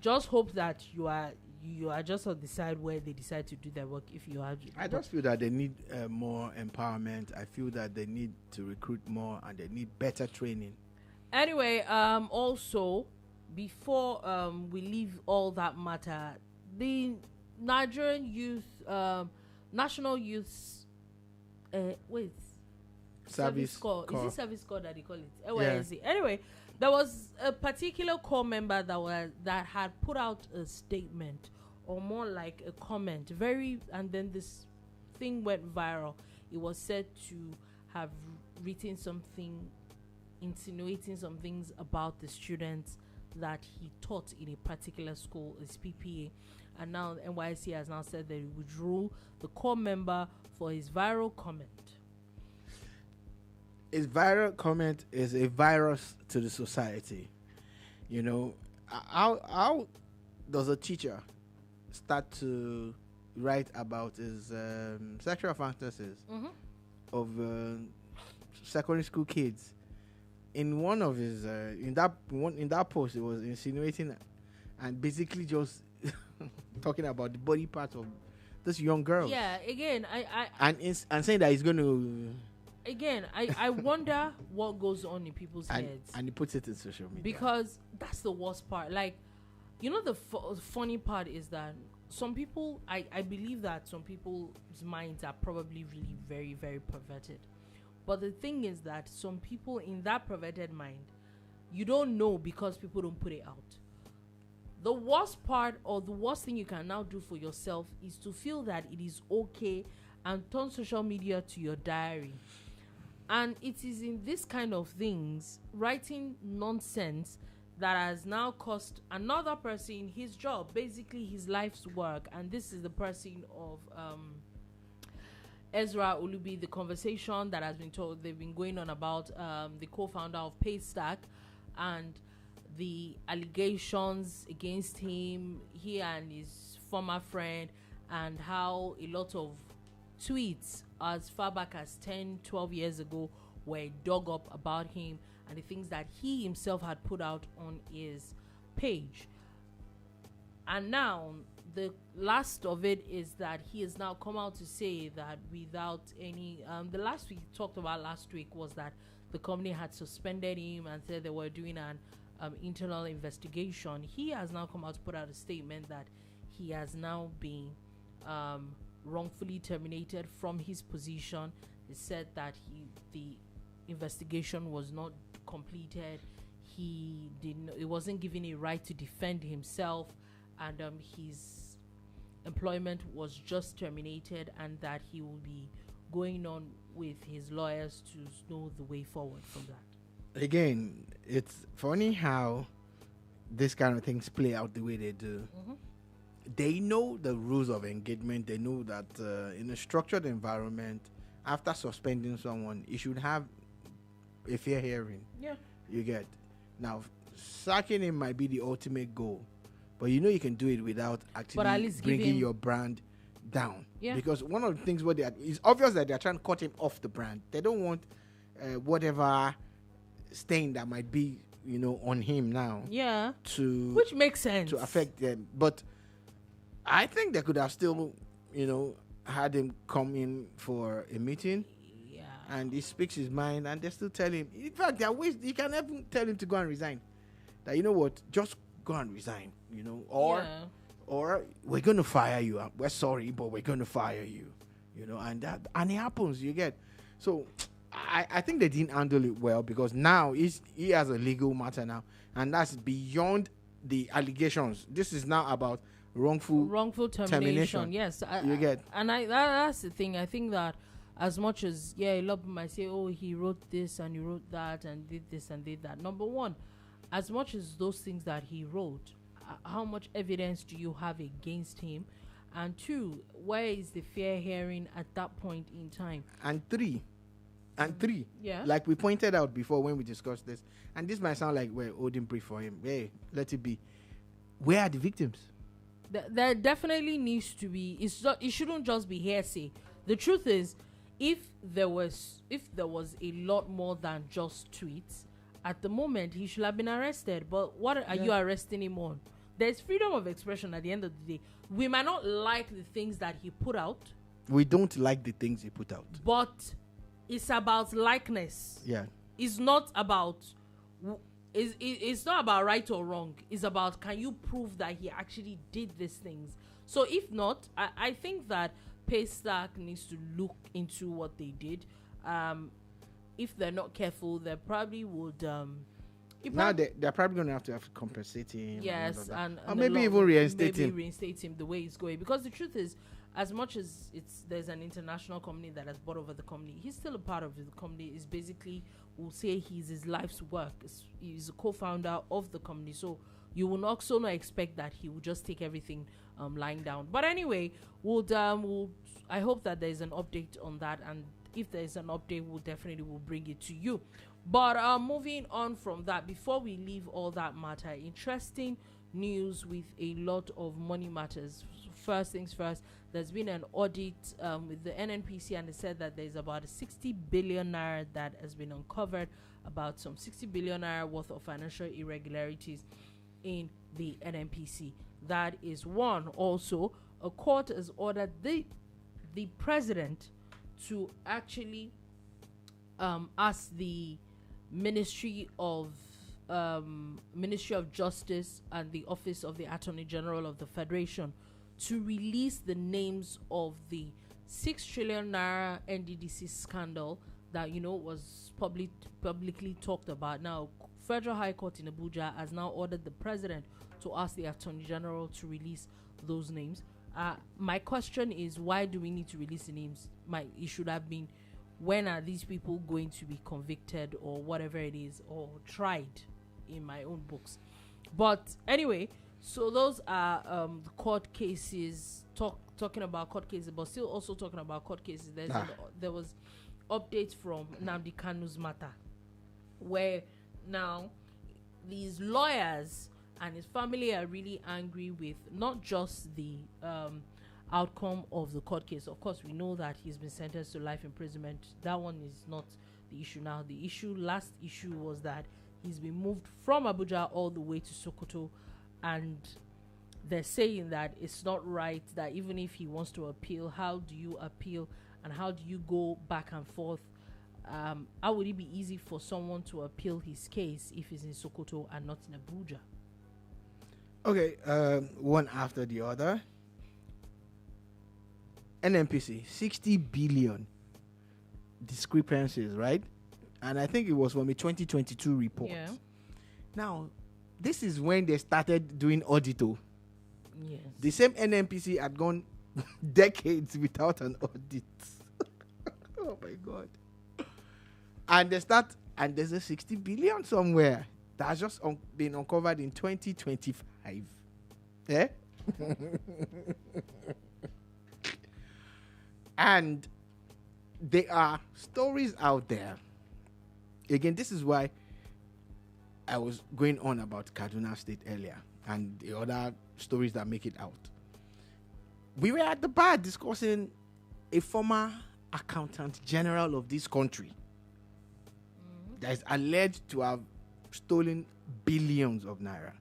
A: Just hope that you are just on the side where they decide to do their work. If you are,
B: I just feel that they need more empowerment. I feel that they need to recruit more, and they need better training.
A: Anyway, also before we leave all that matter, the Nigerian youth, National Youth, Service Corps. Is it Service Corps that they call it? NYSC. Yeah. Anyway, there was a particular corps member that had put out a statement, or more like a comment, and then this thing went viral. It was said to have written something, insinuating some things about the students that he taught in a particular school, his PPA, and now NYSC has now said they withdrew the corps member for his viral comment.
B: His viral comment is a virus to the society. You know, how does a teacher start to write about his sexual fantasies of secondary school kids? In one of his in that post, it was insinuating and basically just talking about the body parts of this young girl.
A: Yeah, again,
B: and saying that he's going to.
A: Again, I wonder what goes on in people's heads.
B: And he puts it in social media.
A: Because that's the worst part. Like, you know, the funny part is that some people, I believe that some people's minds are probably really very, very perverted. But the thing is that some people in that perverted mind, you don't know because people don't put it out. The worst part, or the worst thing you can now do for yourself, is to feel that it is okay and turn social media to your diary. And it is in this kind of things, writing nonsense, that has now cost another person his job, basically his life's work. And this is the person of Ezra Olubi, the conversation that has been told, they've been going on about the co-founder of Paystack and the allegations against him, he and his former friend, and how a lot of tweets as far back as 10-12 years ago were dug up about him, and the things that he himself had put out on his page. And now the last of it is that he has now come out to say that without any the last we talked about last week was that the company had suspended him and said they were doing an internal investigation. He has now come out to put out a statement that he has now been wrongfully terminated from his position. He said that the investigation was not completed. It wasn't given a right to defend himself, and his employment was just terminated, and that he will be going on with his lawyers to know the way forward from that.
B: Again, it's funny how this kind of things play out the way they do. They know the rules of engagement. They know that in a structured environment, after suspending someone, you should have a fair hearing.
A: Yeah.
B: You get. Now, sacking him might be the ultimate goal, but you know you can do it without actually bringing your brand down.
A: Yeah.
B: Because one of the things it's obvious that they're trying to cut him off the brand. They don't want whatever stain that might be, on him now.
A: Yeah.
B: Which
A: makes sense.
B: To affect them. But I think they could have still, had him come in for a meeting.
A: Yeah.
B: And he speaks his mind, and they still tell him. In fact, there are ways you can even tell him to go and resign. That, you know what, just go and resign, or we're going to fire you. We're sorry, but we're going to fire you, and it happens, you get. So I think they didn't handle it well, because now he has a legal matter now, and that's beyond the allegations. This is now about wrongful termination.
A: Yes,
B: you get.
A: And that's the thing. I think that as much as a lot of people might say, oh, he wrote this and he wrote that and did this and did that. Number one, as much as those things that he wrote, how much evidence do you have against him? And two, where is the fair hearing at that point in time?
B: And three,
A: yeah,
B: like we pointed out before when we discussed this, and this might sound like we're holding brief for him. Hey, let it be. Where are the victims?
A: There definitely needs to be. It shouldn't just be hearsay. The truth is, if there was a lot more than just tweets, at the moment he should have been arrested. But what are you arresting him on? There's freedom of expression at the end of the day. We might not like the things that he put out.
B: We don't like the things he put out.
A: But it's about likeness.
B: Yeah.
A: It's not about it's not about right or wrong. It's about, can you prove that he actually did these things? So if not, I think that Paystack needs to look into what they did. If they're not careful, they probably would
B: now they're probably going to have to compensate him.
A: Yes,
B: or maybe even reinstate
A: him the way it's going. Because the truth is, as much as there's an international company that has bought over the company, he's still a part of the company. Is basically, we'll say he's his life's work. He's a co-founder of the company, so you will also not expect that he will just take everything lying down. But anyway, I hope that there's an update on that, and if there's an update, we'll bring it to you. But moving on from that, before we leave all that matter, interesting news with a lot of money matters. First things first, there's been an audit with the NNPC, and they said that there's about 60 billion naira that has been uncovered, about some 60 billion naira worth of financial irregularities in the NNPC. That is one. Also, a court has ordered the president to actually ask the Ministry of Justice and the Office of the Attorney General of the Federation to release the names of the 6 trillion naira NDDC scandal that was publicly talked about. Now, Federal High Court in Abuja has now ordered the president to ask the Attorney General to release those names. My question is, why do we need to release the names? It should have been, when are these people going to be convicted or whatever it is, or tried, in my own books. But anyway, so those are the court cases, talking about court cases, but still also talking about court cases. There was updates from Nnamdi Kanu's matter, where now these lawyers and his family are really angry with not just the outcome of the court case. Of course, we know that he's been sentenced to life imprisonment. That one is not the issue now. The last issue was that he's been moved from Abuja all the way to Sokoto, and they're saying that it's not right, that even if he wants to appeal, how do you appeal and how do you go back and forth? How would it be easy for someone to appeal his case if he's in Sokoto and not in Abuja?
B: Okay, one after the other. NNPC, 60 billion discrepancies, right? And I think it was from a 2022 report.
A: Yeah.
B: Now, this is when they started doing audit.
A: Yes.
B: The same NNPC had gone decades without an audit. Oh my God. And there's a 60 billion somewhere that's just been uncovered in 2025. Eh? And there are stories out there. Again, this is why I was going on about Kaduna State earlier and the other stories that make it out. We were at the bar discussing a former accountant general of this country that is alleged to have stolen billions of naira.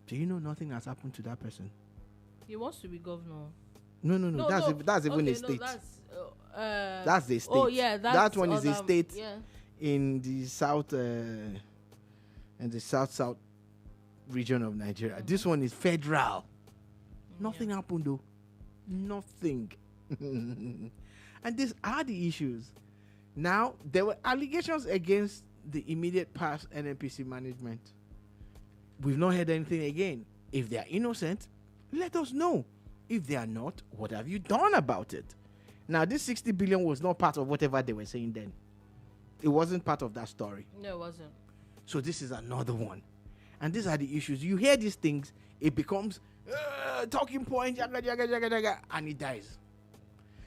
B: Do you know nothing has happened to that person?
A: He wants to be governor.
B: No. That's even a state. That's the state.
A: Oh yeah,
B: that one is a state
A: yeah.
B: in the south, south region of Nigeria. Mm-hmm. This one is federal. Nothing happened though. Nothing. And these are the issues. Now there were allegations against the immediate past NNPC management. we've not heard anything again. If they are innocent, let us know. If they are not, what have you done about it? Now, this 60 billion was not part of whatever they were saying then. It wasn't part of that story.
A: No, it wasn't.
B: So this is another one. And these are the issues. You hear these things, it becomes talking point, jaga, jaga, jaga, jaga, and it dies.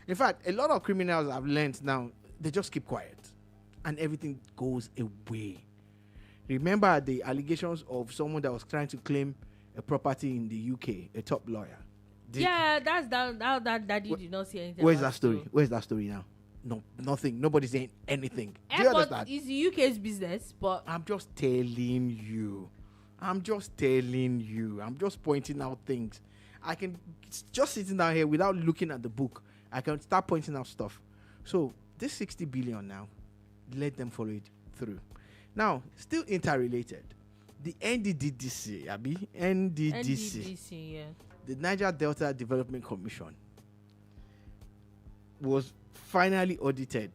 B: In fact, a lot of criminals have learned now, they just keep quiet. And everything goes away. Remember the allegations of someone that was trying to claim a property in the UK, a top lawyer.
A: That's that you did not see anything.
B: Where's that story? Where's that story now? No, nothing. Nobody's saying anything. Do you understand?
A: It's the UK's business, but
B: I'm just telling you. I'm just pointing out things. I can just sitting down here without looking at the book. I can start pointing out stuff. So this 60 billion now, let them follow it through. Now, still interrelated. The NDDC,
A: NDDC, yeah.
B: The Niger Delta Development Commission was finally audited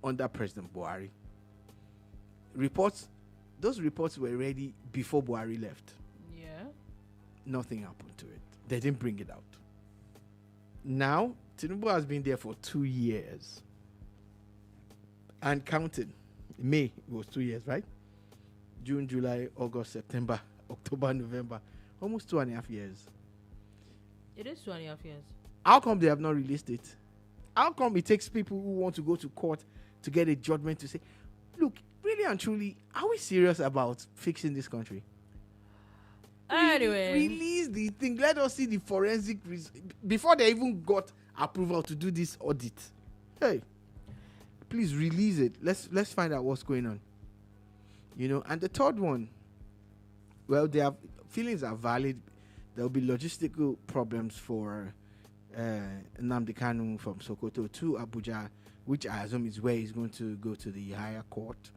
B: under President Buhari. Those reports were ready before Buhari left.
A: Yeah.
B: Nothing happened to it. They didn't bring it out. Now, Tinubu has been there for 2 years. And counting. May was 2 years, right? June, July, August, September, October, November. Almost 2.5 years.
A: It is 2.5 years.
B: How come they have not released it? How come it takes people who want to go to court to get a judgment to say, look, really and truly, are we serious about fixing this country?
A: Anyway.
B: Release the thing. Let us see the forensic before they even got approval to do this audit. Hey, please release it. Let's find out what's going on. You know, and the third one, well, their feelings are valid. There will be logistical problems for Nnamdi Kanu from Sokoto to Abuja, which I assume is where he's going to go to the higher court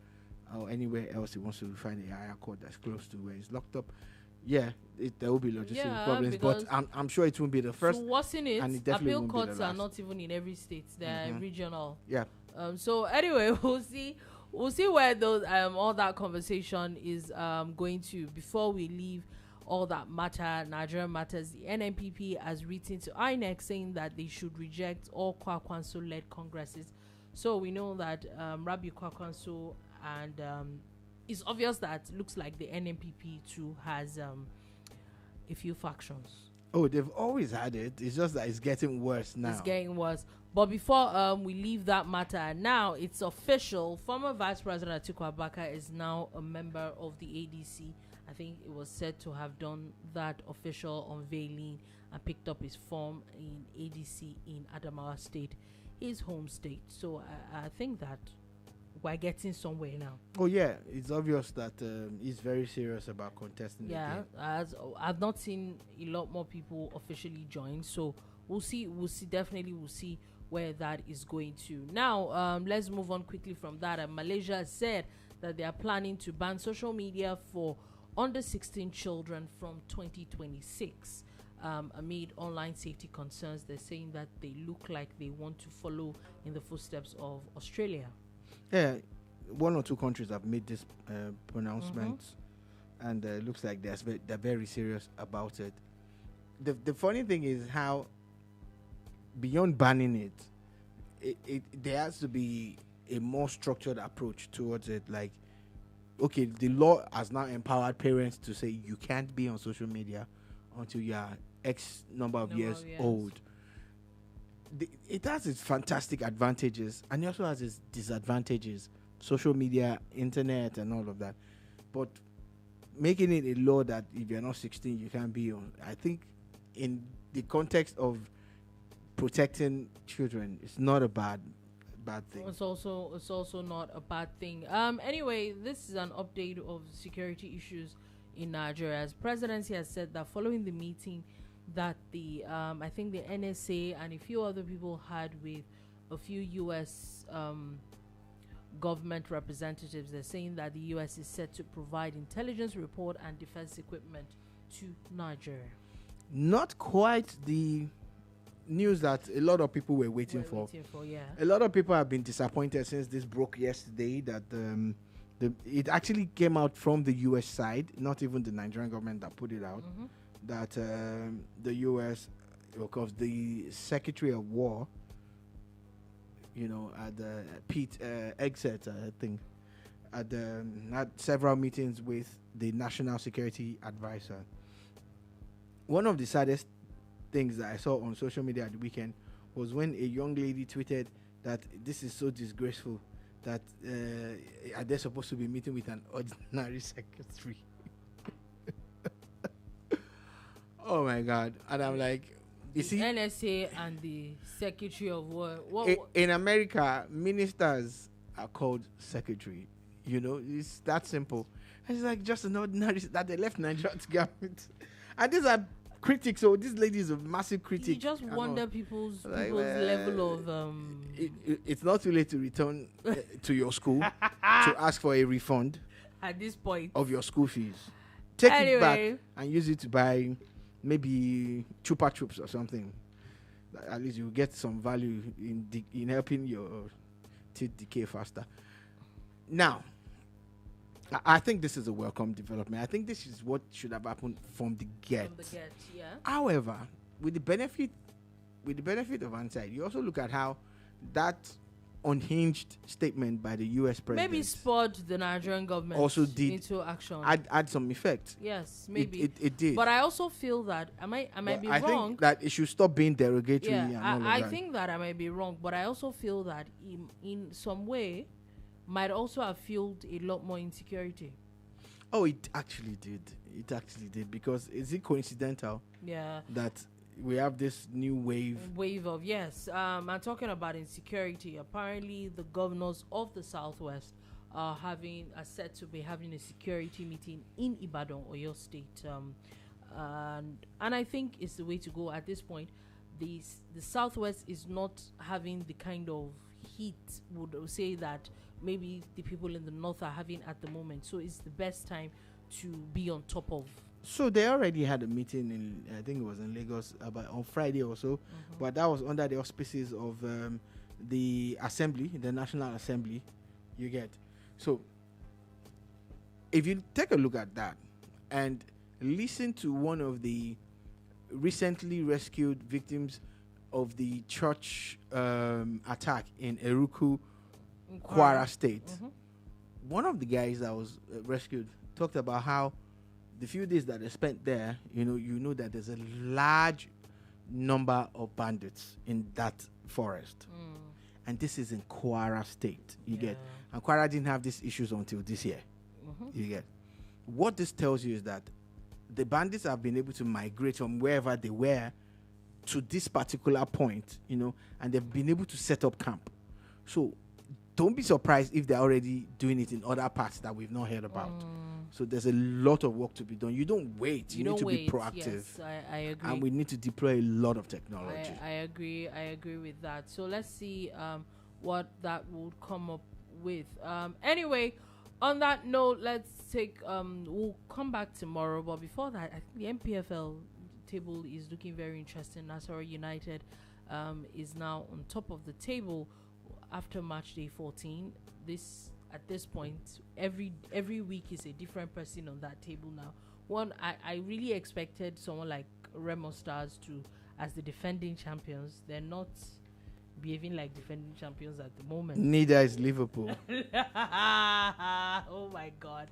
B: or anywhere else he wants to find a higher court that's close to where he's locked up. Yeah, there will be logistical problems, but I'm sure it won't be the first.
A: So what's in it?
B: And it definitely
A: appeal
B: won't
A: courts
B: be the
A: are
B: last.
A: not even in every state; they're regional.
B: Yeah.
A: So anyway, we'll see where those all that conversation is going to. Before we leave all that matter, Nigerian matters, the NNPP has written to INEC saying that they should reject all Kwakwanso-led congresses. So we know that Rabi Kwakwanso and it's obvious that looks like the NNPP too has a few factions.
B: Oh, they've always had it. It's just that it's getting worse now.
A: It's getting worse. But before we leave that matter, now it's official. Former Vice President Atiku Abubakar is now a member of the ADC. I think it was said to have done that official unveiling and picked up his form in ADC in Adamawa State, his home state. So I think that we're getting somewhere now.
B: Oh yeah, it's obvious that he's very serious about contesting.
A: Yeah, as I've not seen a lot more people officially join. So we'll see. Definitely we'll see where that is going to. Now, let's move on quickly from that. Malaysia said that they are planning to ban social media for under 16 children from 2026 amid online safety concerns. They're saying that they look like they want to follow in the footsteps of Australia.
B: Yeah, one or two countries have made this pronouncement, and it looks like they're very serious about it. The funny thing is how beyond banning it there has to be a more structured approach towards it. Like, okay, the law has now empowered parents to say you can't be on social media until you are X number of years old. It has its fantastic advantages, and it also has its disadvantages. Social media, internet, and all of that. But making it a law that if you're not 16, you can't be on, I think in the context of protecting children, it's not a bad thing.
A: It's also not a bad thing. Anyway, this is an update of security issues in Nigeria. As presidency has said that following the meeting that the I think the NSA and a few other people had with a few U.S. Government representatives, they're saying that the U.S. is set to provide intelligence report and defense equipment to Nigeria.
B: Not quite the news that a lot of people were waiting for.
A: Yeah.
B: A lot of people have been disappointed since this broke yesterday that It actually came out from the U.S. side, not even the Nigerian government that put it out. That the U.S., because the Secretary of War, at the Pete Exet, I think, had several meetings with the National Security Advisor. One of the saddest things that I saw on social media at the weekend was when a young lady tweeted that this is so disgraceful that are they supposed to be meeting with an ordinary secretary? Oh my God. And I'm like, you see,
A: NSA and the Secretary of War.
B: In America, ministers are called secretary. It's that simple. It's like just an ordinary that they left Nigeria to get with. And these are critics. So this lady is a massive critic.
A: You just wonder people's level of.
B: It's not too late to return to your school to ask for a refund
A: at this point
B: of your school fees. Take it back and use it to buy maybe Chupa Chups or something. At least you get some value in helping your teeth decay faster. Now, I think this is a welcome development. I think this is what should have happened from the get.
A: Yeah.
B: However, with the benefit of hindsight, you also look at how that unhinged statement by the U.S. president
A: maybe spurred the Nigerian government
B: also did
A: into action.
B: Add some effect.
A: Yes, maybe
B: it did.
A: But I also feel that I might be
B: I
A: wrong.
B: think that it should stop being derogatory.
A: Yeah,
B: and all of
A: I
B: that.
A: think that I might be wrong, but I also feel that in some way might also have fueled a lot more insecurity.
B: Oh, it actually did. It actually did, because is it coincidental?
A: Yeah.
B: That we have this new wave
A: of yes. I'm talking about insecurity. Apparently, the governors of the Southwest are said to be having a security meeting in Ibadan, Oyo State, and I think it's the way to go at this point. The Southwest is not having the kind of heat would say that maybe the people in the north are having at the moment. So it's the best time to be on top of.
B: So they already had a meeting in, I think it was in Lagos, about on Friday or so, but that was under the auspices of the Assembly, the National Assembly. You get. So if you take a look at that and listen to one of the recently rescued victims of the church attack in Eruku, Kwara State, one of the guys that was rescued talked about how the few days that they spent there, you know that there's a large number of bandits in that forest. And this is in Kwara State, you get. And Kwara didn't have these issues until this year, you get. What this tells you is that the bandits have been able to migrate from wherever they were to this particular point, and they've been able to set up camp. So don't be surprised if they're already doing it in other parts that we've not heard about. So there's a lot of work to be done. You don't wait. You need to be proactive.
A: Yes, I agree.
B: And we need to deploy a lot of technology.
A: I agree with that. So let's see what that would come up with. Anyway, on that note, let's take we'll come back tomorrow. But before that, I think the MPFL table is looking very interesting. Nasarawa United is now on top of the table after match day 14. At this point, every week is a different person on that table now. I really expected someone like Remo Stars to, as the defending champions. They're not behaving like defending champions at the moment.
B: Neither is Liverpool.
A: Oh my God.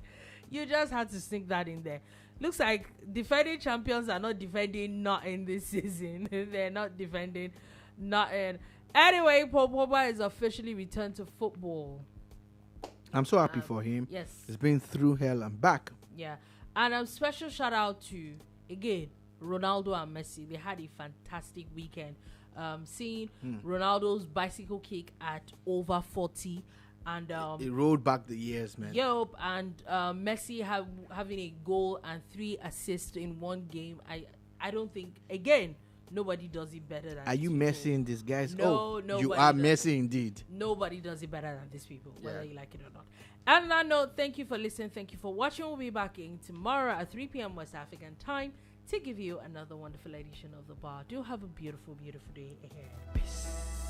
A: You just had to sneak that in there. Looks like defending champions are not defending not in this season. They're not defending not in. Anyway, Paul Pogba is officially returned to football.
B: I'm so happy for him.
A: Yes.
B: He's been through hell and back.
A: Yeah. And a special shout out to, again, Ronaldo and Messi. They had a fantastic weekend. Seeing Ronaldo's bicycle kick at over 40. And
B: it rolled back the years, man.
A: Yep. And Messi having a goal and 3 assists in one game. I don't think, again, nobody does it better than
B: Are you
A: people.
B: Messi in these guys?
A: No,
B: you are Messi indeed.
A: Nobody does it better than these people, whether you like it or not. And on that note, thank you for listening. Thank you for watching. We'll be back in tomorrow at 3 p.m. West African time to give you another wonderful edition of The Bar. Do have a beautiful, beautiful day ahead. Peace.